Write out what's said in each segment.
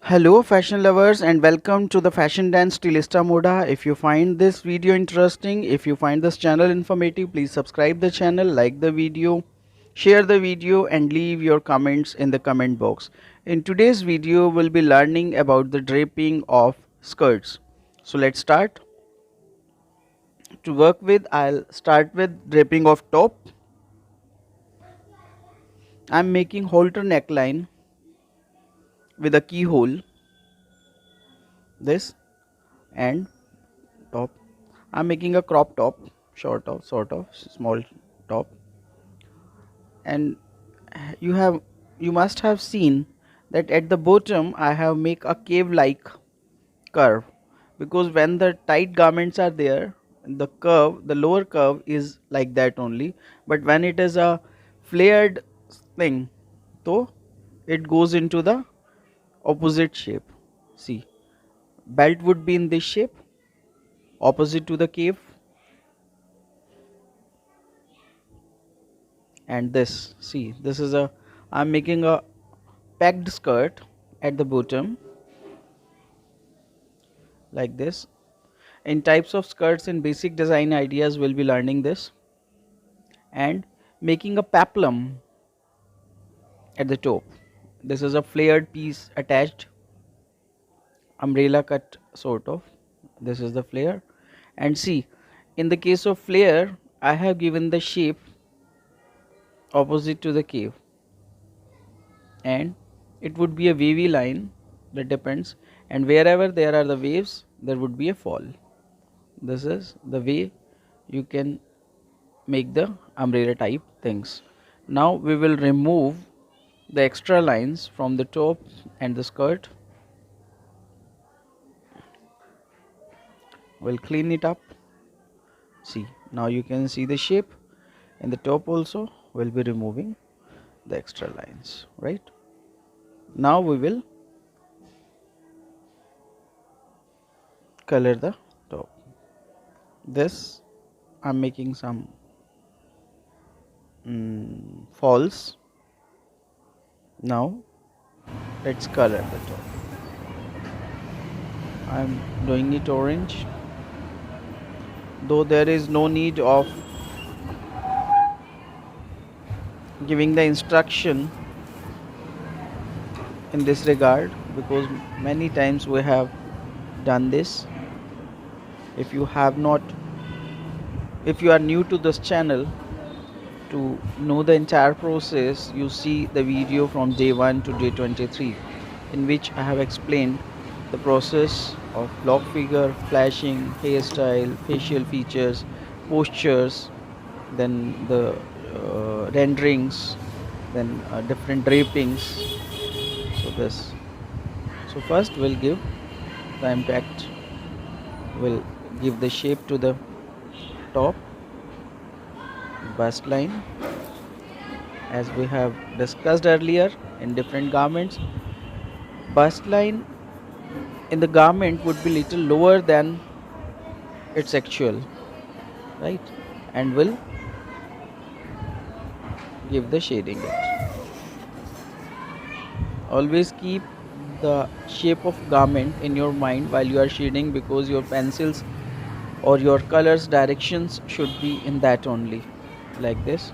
Hello fashion lovers and welcome to the Fashion Dance Stylista Moda. If you find this video interesting, if you find this channel informative, please subscribe the channel, like the video, share the video and leave your comments in the comment box. In today's video, we'll be learning about the draping of skirts. So let's start. To work with, I'll start with draping of top. I'm making halter neckline with a keyhole, this and top. I'm making a crop top, sort of small top, and you have you must have seen that at the bottom I have make a cave like curve, because when the tight garments are there, the lower curve is like that only, but when it is a flared thing, so it goes into the opposite shape. See, belt would be in this shape, opposite to the cave, and this, see, this is a, I'm making a pegged skirt at the bottom like this. In types of skirts and basic design ideas we'll be learning this, and making a peplum at the top. This is a flared piece attached, umbrella cut sort of. This is the flare, and see, in the case of flare I have given the shape opposite to the cave, and it would be a wavy line, that depends, and wherever there are the waves there would be a fall. This is the way you can make the umbrella type things. Now we will remove the extra lines from the top and the skirt. We'll clean it up. See, now you can see the shape. In the top also we'll be removing the extra lines, right? Now we will color the top. This I'm making some falls. Now let's color the top. I'm doing it orange, though there is no need of giving the instruction in this regard, because many times we have done this. If you have not, if you are new to this channel, to know the entire process, you see the video from day 1 to day 23, in which I have explained the process of block figure, flashing, hairstyle, facial features, postures, then the renderings, then different drapings. So this, so first we'll give the impact, we'll give the shape to the top bust line, as we have discussed earlier. In different garments, bust line in the garment would be little lower than its actual, right? And will give the shading it. Always keep the shape of garment in your mind while you are shading, because your pencils or your colors directions should be in that only, like this.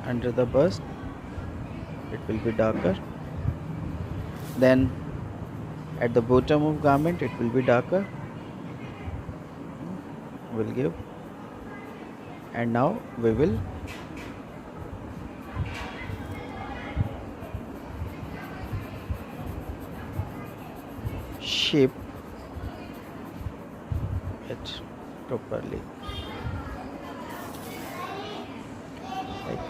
Under the bust it will be darker, then at the bottom of garment it will be darker, will give, and now we will shape it properly, like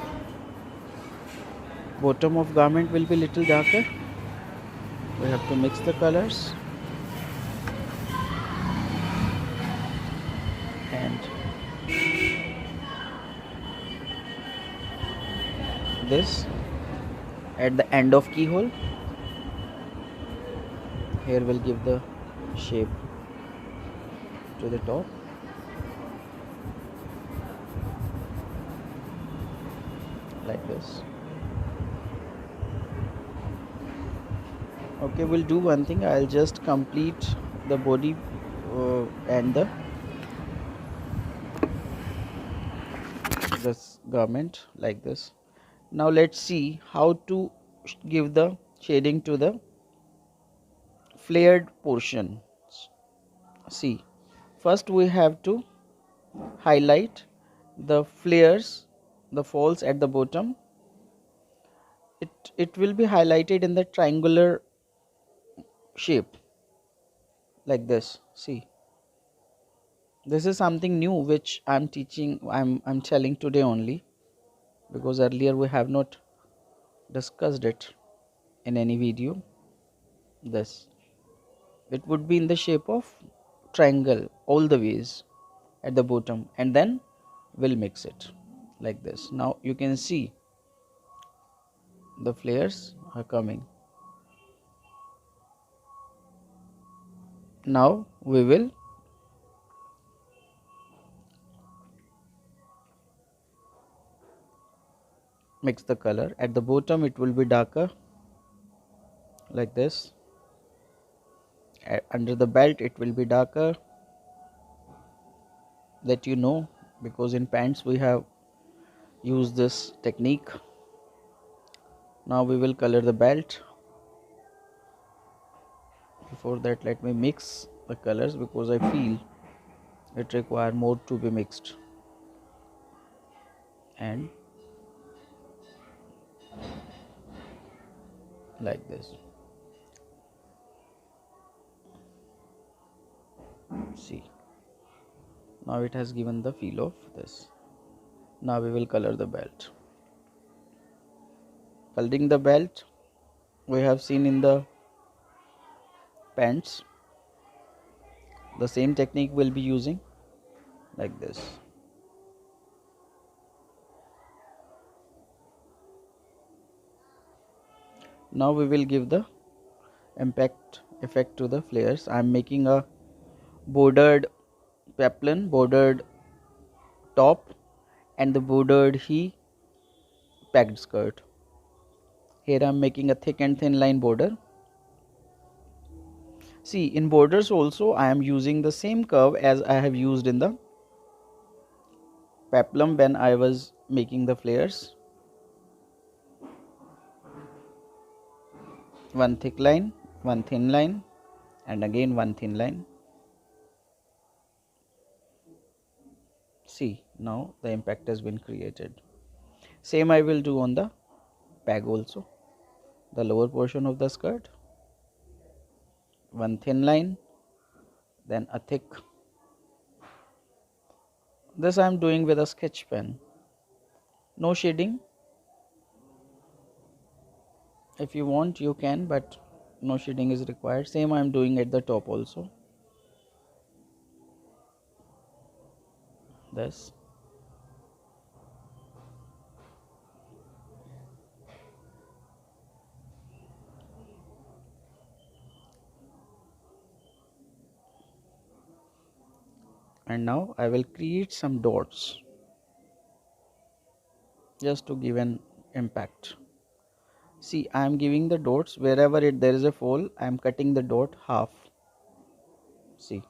bottom of garment will be little darker. We have to mix the colors, and this at the end of keyhole, here will give the shape to the top. like this. Okay, we'll do one thing. I'll just complete the body and this garment like this. Now let's see how to give the shading to the flared portion. See, first we have to highlight the flares, the folds at the bottom. It will be highlighted in the triangular shape like this. See, this is something new which I'm teaching, I'm telling today only, because earlier we have not discussed it in any video. This, it would be in the shape of triangle all the ways at the bottom, and then we'll mix it like this. Now you can see the flares are coming. Now we will mix the color. At the bottom it will be darker like this. Under the belt it will be darker, that you know, because in pants we have used this technique. Now we will color the belt. Before that, let me mix the colors, because I feel it requires more to be mixed. And like this. See, now it has given the feel of this. Now we will color the belt. Coloring the belt we have seen in the pants. The same technique we'll be using like this. Now we will give the impact effect to the flares. I am making a bordered peplum, bordered top, and the bordered he packed skirt. Here I am making a thick and thin line border. See, in borders also I am using the same curve as I have used in the peplum when I was making the flares. One thick line, one thin line, and again one thin line. See, now the impact has been created. Same I will do on the bag also. The lower portion of the skirt, one thin line, then a thick. This I am doing with a sketch pen. No shading. If you want you can, but no shading is required. Same I am doing at the top also. This. And now I will create some dots just to give an impact. See, I am giving the dots wherever there is a fold. I am cutting the dot half. See,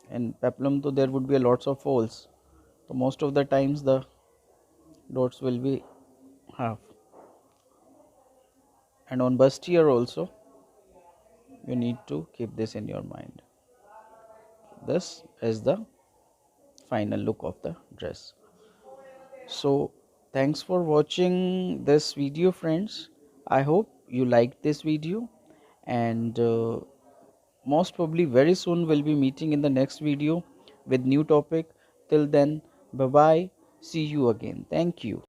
in peplum there would be lots of folds, so most of the times the dots will be half. And on bustier also you need to keep this in your mind. This is the final look of the dress. So thanks for watching this video, friends. I hope you liked this video, and most probably very soon we'll be meeting in the next video with new topic. Till then, bye bye, see you again. Thank you.